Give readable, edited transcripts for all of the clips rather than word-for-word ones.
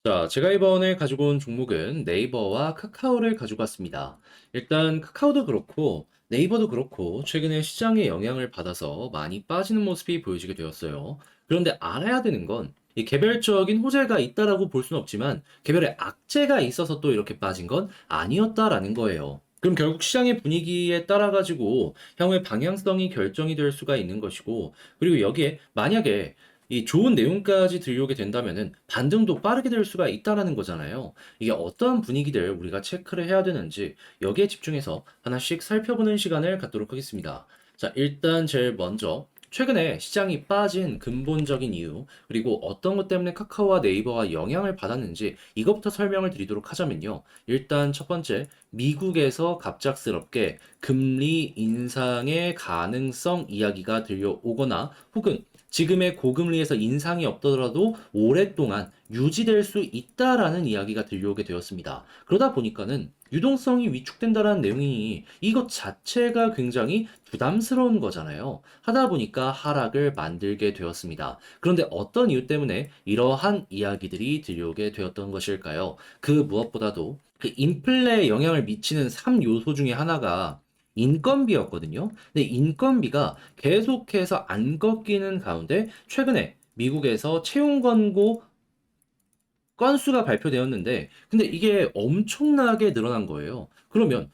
자, 제가 이번에 가지고 온 종목은 네이버와 카카오를 가지고 왔습니다. 일단 카카오도 그렇고 네이버도 그렇고 최근에 시장의 영향을 받아서 많이 빠지는 모습이 보여지게 되었어요. 그런데 알아야 되는 건 이 개별적인 호재가 있다라고 볼 수는 없지만 개별의 악재가 있어서 또 이렇게 빠진 건 아니었다라는 거예요. 그럼 결국 시장의 분위기에 따라 가지고 향후의 방향성이 결정이 될 수가 있는 것이고, 그리고 여기에 만약에 이 좋은 내용까지 들려오게 된다면은 반등도 빠르게 될 수가 있다라는 거잖아요. 이게 어떤 분위기들 우리가 체크를 해야 되는지 여기에 집중해서 하나씩 살펴보는 시간을 갖도록 하겠습니다. 자, 일단 제일 먼저 최근에 시장이 빠진 근본적인 이유, 그리고 어떤 것 때문에 카카오와 네이버가 영향을 받았는지 이것부터 설명을 드리도록 하자면요. 일단 첫 번째, 미국에서 갑작스럽게 금리 인상의 가능성 이야기가 들려오거나 혹은 지금의 고금리에서 인상이 없더라도 오랫동안 유지될 수 있다라는 이야기가 들려오게 되었습니다. 그러다 보니까는 유동성이 위축된다라는 내용이 이것 자체가 굉장히 부담스러운 거잖아요. 하다 보니까 하락을 만들게 되었습니다. 그런데 어떤 이유 때문에 이러한 이야기들이 들려오게 되었던 것일까요? 그 무엇보다도 그 인플레에 영향을 미치는 3요소 중에 하나가 인건비였거든요. 근데 인건비가 계속해서 안 꺾이는 가운데 최근에 미국에서 채용 권고 건수가 발표되었는데 근데 이게 엄청나게 늘어난 거예요. 그러면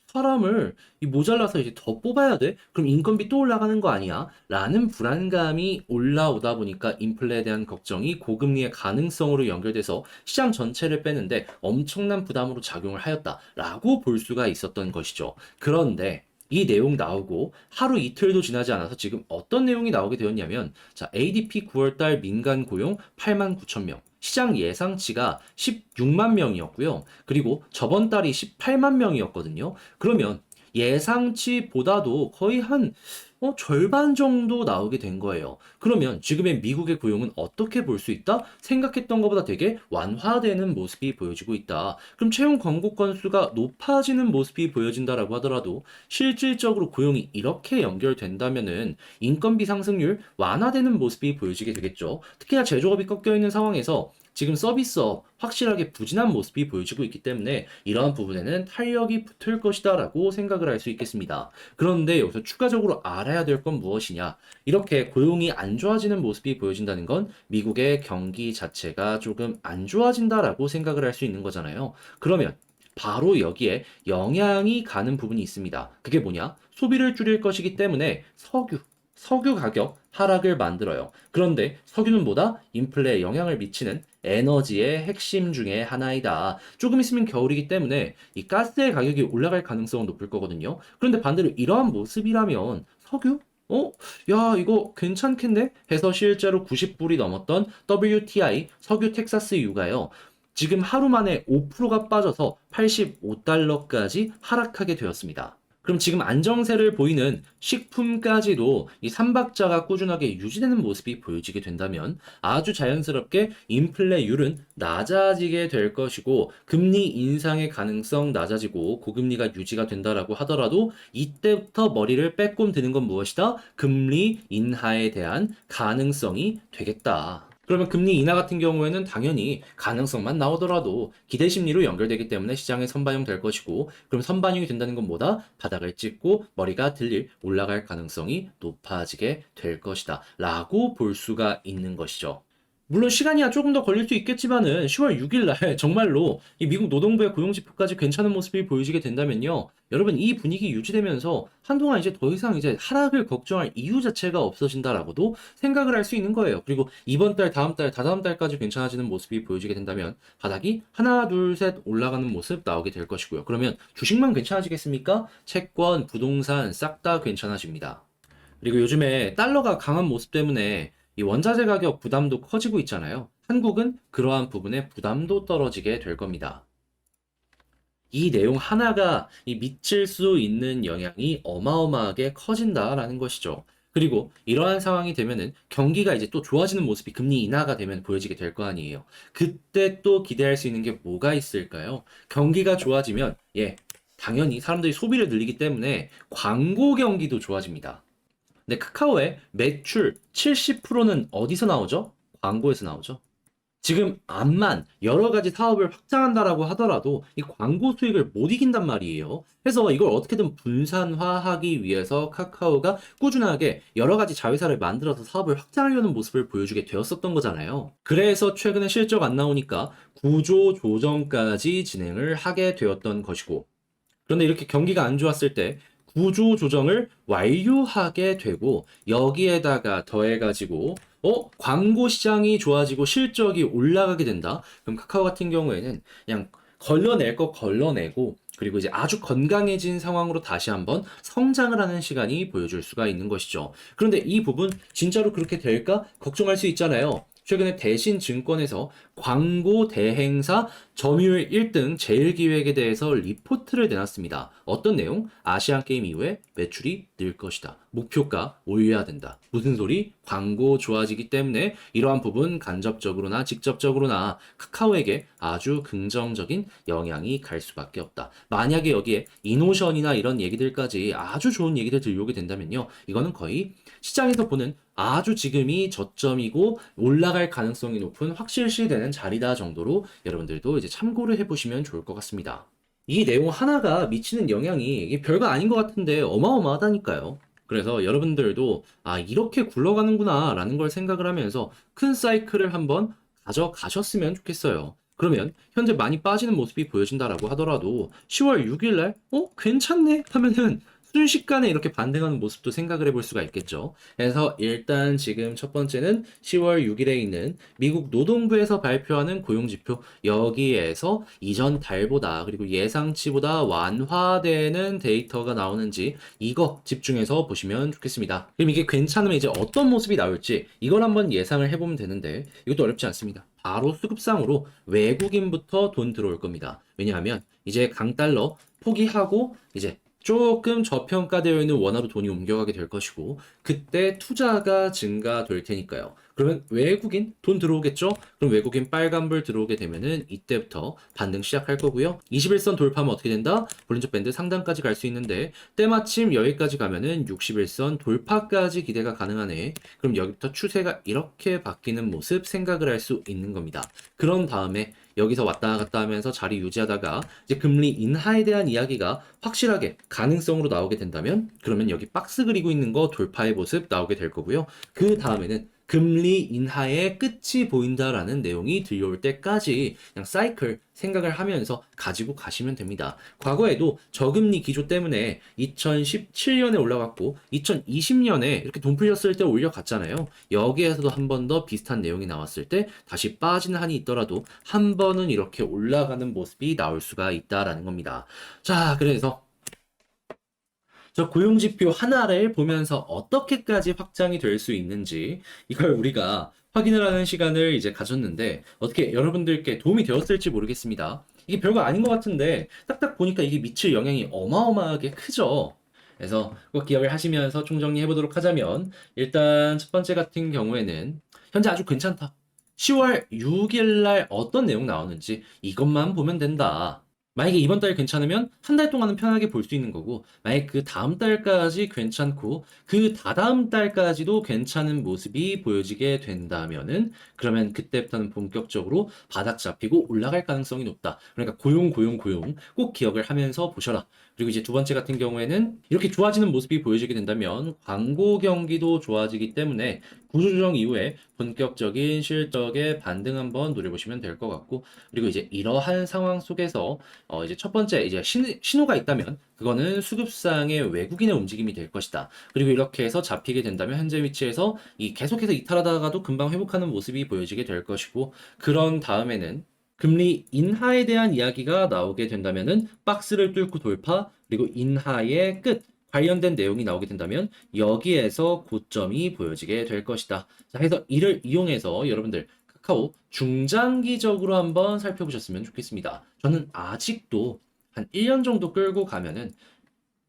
사람을 이 모자라서 이제 더 뽑아야 돼? 그럼 인건비 또 올라가는 거 아니야? 라는 불안감이 올라오다 보니까 인플레에 대한 걱정이 고금리의 가능성으로 연결돼서 시장 전체를 빼는데 엄청난 부담으로 작용을 하였다라고 볼 수가 있었던 것이죠. 그런데 이 내용 나오고 하루 이틀도 지나지 않아서 지금 어떤 내용이 나오게 되었냐면, 자, ADP 9월달 민간 고용 8만 9천 명, 시장 예상치가 16만 명이었고요. 그리고 저번 달이 18만 명이었거든요. 그러면 예상치보다도 거의 한 절반 정도 나오게 된 거예요. 그러면 지금의 미국의 고용은 어떻게 볼 수 있다? 생각했던 것보다 되게 완화되는 모습이 보여지고 있다. 그럼 채용 광고 건수가 높아지는 모습이 보여진다라고 하더라도 실질적으로 고용이 이렇게 연결된다면은 인건비 상승률 완화되는 모습이 보여지게 되겠죠. 특히나 제조업이 꺾여 있는 상황에서 지금 서비스업 확실하게 부진한 모습이 보여지고 있기 때문에 이러한 부분에는 탄력이 붙을 것이다라고 생각을 할 수 있겠습니다. 그런데 여기서 추가적으로 알아야 될 건 무엇이냐? 이렇게 고용이 안 좋아지는 모습이 보여진다는 건 미국의 경기 자체가 조금 안 좋아진다라고 생각을 할 수 있는 거잖아요. 그러면 바로 여기에 영향이 가는 부분이 있습니다. 그게 뭐냐? 소비를 줄일 것이기 때문에 석유 가격 하락을 만들어요. 그런데 석유는 뭐다? 인플레에 영향을 미치는 에너지의 핵심 중에 하나이다. 조금 있으면 겨울이기 때문에 이 가스의 가격이 올라갈 가능성은 높을 거거든요. 그런데 반대로 이러한 모습이라면 석유? 야, 이거 괜찮겠네? 해서 실제로 90불이 넘었던 WTI 석유 텍사스 유가요. 지금 하루 만에 5%가 빠져서 85달러까지 하락하게 되었습니다. 그럼 지금 안정세를 보이는 식품까지도 이 삼박자가 꾸준하게 유지되는 모습이 보여지게 된다면 아주 자연스럽게 인플레율은 낮아지게 될 것이고 금리 인상의 가능성 낮아지고 고금리가 유지가 된다라고 하더라도 이때부터 머리를 빼꼼 드는 건 무엇이다? 금리 인하에 대한 가능성이 되겠다. 그러면 금리 인하 같은 경우에는 당연히 가능성만 나오더라도 기대 심리로 연결되기 때문에 시장에 선반영 될 것이고, 그럼 선반영이 된다는 건 뭐다? 바닥을 찍고 머리가 들릴 올라갈 가능성이 높아지게 될 것이다 라고 볼 수가 있는 것이죠. 물론 시간이야 조금 더 걸릴 수 있겠지만은 10월 6일 날 정말로 이 미국 노동부의 고용지표까지 괜찮은 모습이 보여지게 된다면요. 여러분 이 분위기 유지되면서 한동안 이제 더 이상 이제 하락을 걱정할 이유 자체가 없어진다라고도 생각을 할 수 있는 거예요. 그리고 이번 달, 다음 달, 다다음 달까지 괜찮아지는 모습이 보여지게 된다면 바닥이 하나, 둘, 셋 올라가는 모습 나오게 될 것이고요. 그러면 주식만 괜찮아지겠습니까? 채권, 부동산 싹 다 괜찮아집니다. 그리고 요즘에 달러가 강한 모습 때문에 이 원자재 가격 부담도 커지고 있잖아요. 한국은 그러한 부분에 부담도 떨어지게 될 겁니다. 이 내용 하나가 이 미칠 수 있는 영향이 어마어마하게 커진다라는 것이죠. 그리고 이러한 상황이 되면은 경기가 이제 또 좋아지는 모습이 금리 인하가 되면 보여지게 될 거 아니에요. 그때 또 기대할 수 있는 게 뭐가 있을까요? 경기가 좋아지면 당연히 사람들이 소비를 늘리기 때문에 광고 경기도 좋아집니다. 근데 카카오의 매출 70%는 어디서 나오죠? 광고에서 나오죠. 지금 암만 여러 가지 사업을 확장한다라고 하더라도 이 광고 수익을 못 이긴단 말이에요. 그래서 이걸 어떻게든 분산화하기 위해서 카카오가 꾸준하게 여러 가지 자회사를 만들어서 사업을 확장하려는 모습을 보여주게 되었었던 거잖아요. 그래서 최근에 실적 안 나오니까 구조 조정까지 진행을 하게 되었던 것이고, 그런데 이렇게 경기가 안 좋았을 때 구조 조정을 완료하게 되고 여기에다가 더해가지고 광고 시장이 좋아지고 실적이 올라가게 된다. 그럼 카카오 같은 경우에는 그냥 걸러낼 거 걸러내고 그리고 이제 아주 건강해진 상황으로 다시 한번 성장을 하는 시간이 보여줄 수가 있는 것이죠. 그런데 이 부분 진짜로 그렇게 될까 걱정할 수 있잖아요. 최근에 대신증권에서 광고 대행사 점유율 1등 제일기획에 대해서 리포트를 내놨습니다. 어떤 내용? 아시안 게임 이후에 매출이 늘 것이다. 목표가 올려야 된다. 무슨 소리? 광고 좋아지기 때문에 이러한 부분 간접적으로나 직접적으로나 카카오에게 아주 긍정적인 영향이 갈 수밖에 없다. 만약에 여기에 이노션이나 이런 얘기들까지 아주 좋은 얘기들 들려오게 된다면요. 이거는 거의 시장에서 보는 아주 지금이 저점이고 올라갈 가능성이 높은 확실시되는 자리다 정도로 여러분들도 이제 참고를 해보시면 좋을 것 같습니다. 이 내용 하나가 미치는 영향이 이게 별거 아닌 것 같은데 어마어마하다니까요. 그래서 여러분들도 아, 이렇게 굴러가는구나 라는 걸 생각을 하면서 큰 사이클을 한번 가져가셨으면 좋겠어요. 그러면 현재 많이 빠지는 모습이 보여진다라고 하더라도 10월 6일 날 괜찮네 하면은 순식간에 이렇게 반등하는 모습도 생각을 해볼 수가 있겠죠. 그래서 일단 지금 첫 번째는 10월 6일에 있는 미국 노동부에서 발표하는 고용지표, 여기에서 이전 달보다 그리고 예상치보다 완화되는 데이터가 나오는지 이거 집중해서 보시면 좋겠습니다. 그럼 이게 괜찮으면 이제 어떤 모습이 나올지 이걸 한번 예상을 해보면 되는데 이것도 어렵지 않습니다. 바로 수급상으로 외국인부터 돈 들어올 겁니다. 왜냐하면 이제 강달러 포기하고 이제 조금 저평가되어 있는 원화로 돈이 옮겨가게 될 것이고 그때 투자가 증가될 테니까요. 그러면 외국인 돈 들어오겠죠? 그럼 외국인 빨간불 들어오게 되면은 이때부터 반등 시작할 거고요. 21선 돌파하면 어떻게 된다? 볼린저 밴드 상단까지 갈 수 있는데 때마침 여기까지 가면은 61선 돌파까지 기대가 가능하네. 그럼 여기부터 추세가 이렇게 바뀌는 모습 생각을 할 수 있는 겁니다. 그런 다음에 여기서 왔다 갔다 하면서 자리 유지하다가 이제 금리 인하에 대한 이야기가 확실하게 가능성으로 나오게 된다면 그러면 여기 박스 그리고 있는 거 돌파의 모습 나오게 될 거고요. 그 다음에는 금리 인하의 끝이 보인다라는 내용이 들려올 때까지 그냥 사이클 생각을 하면서 가지고 가시면 됩니다. 과거에도 저금리 기조 때문에 2017년에 올라갔고 2020년에 이렇게 돈 풀렸을 때 올려갔잖아요. 여기에서도 한 번 더 비슷한 내용이 나왔을 때 다시 빠지는 한이 있더라도 한 번은 이렇게 올라가는 모습이 나올 수가 있다라는 겁니다. 자, 그래서 저 고용지표 하나를 보면서 어떻게까지 확장이 될 수 있는지 이걸 우리가 확인을 하는 시간을 이제 가졌는데 어떻게 여러분들께 도움이 되었을지 모르겠습니다. 이게 별거 아닌 것 같은데 딱딱 보니까 이게 미칠 영향이 어마어마하게 크죠. 그래서 꼭 기억을 하시면서 총정리해 보도록 하자면 일단 첫 번째 같은 경우에는 현재 아주 괜찮다. 10월 6일 날 어떤 내용 나오는지 이것만 보면 된다. 만약에 이번 달 괜찮으면 한 달 동안은 편하게 볼 수 있는 거고, 만약에 그 다음 달까지 괜찮고, 그 다다음 달까지도 괜찮은 모습이 보여지게 된다면은, 그러면 그때부터는 본격적으로 바닥 잡히고 올라갈 가능성이 높다. 그러니까 고용 꼭 기억을 하면서 보셔라. 그리고 이제 두 번째 같은 경우에는 이렇게 좋아지는 모습이 보여지게 된다면 광고 경기도 좋아지기 때문에 구조조정 이후에 본격적인 실적의 반등 한번 노려보시면 될 것 같고, 그리고 이제 이러한 상황 속에서 이제 첫 번째 이제 신호가 있다면 그거는 수급상의 외국인의 움직임이 될 것이다. 그리고 이렇게 해서 잡히게 된다면 현재 위치에서 이 계속해서 이탈하다가도 금방 회복하는 모습이 보여지게 될 것이고 그런 다음에는 금리 인하에 대한 이야기가 나오게 된다면은 박스를 뚫고 돌파 그리고 인하의 끝 관련된 내용이 나오게 된다면 여기에서 고점이 보여지게 될 것이다. 자, 해서 이를 이용해서 여러분들 카카오 중장기적으로 한번 살펴보셨으면 좋겠습니다. 저는 아직도 한 1년 정도 끌고 가면은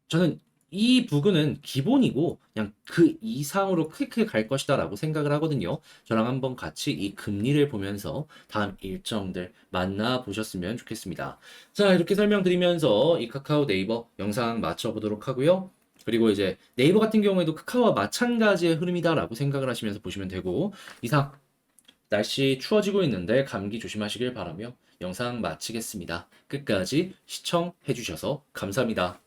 저는 이 부근은 기본이고 그냥 그 이상으로 크게 갈 것이다라고 생각을 하거든요. 저랑 한번 같이 이 금리를 보면서 다음 일정들 만나보셨으면 좋겠습니다. 자, 이렇게 설명드리면서 이 카카오 네이버 영상 마쳐보도록 하고요. 그리고 이제 네이버 같은 경우에도 카카오와 마찬가지의 흐름이다라고 생각을 하시면서 보시면 되고 이상 날씨 추워지고 있는데 감기 조심하시길 바라며 영상 마치겠습니다. 끝까지 시청해 주셔서 감사합니다.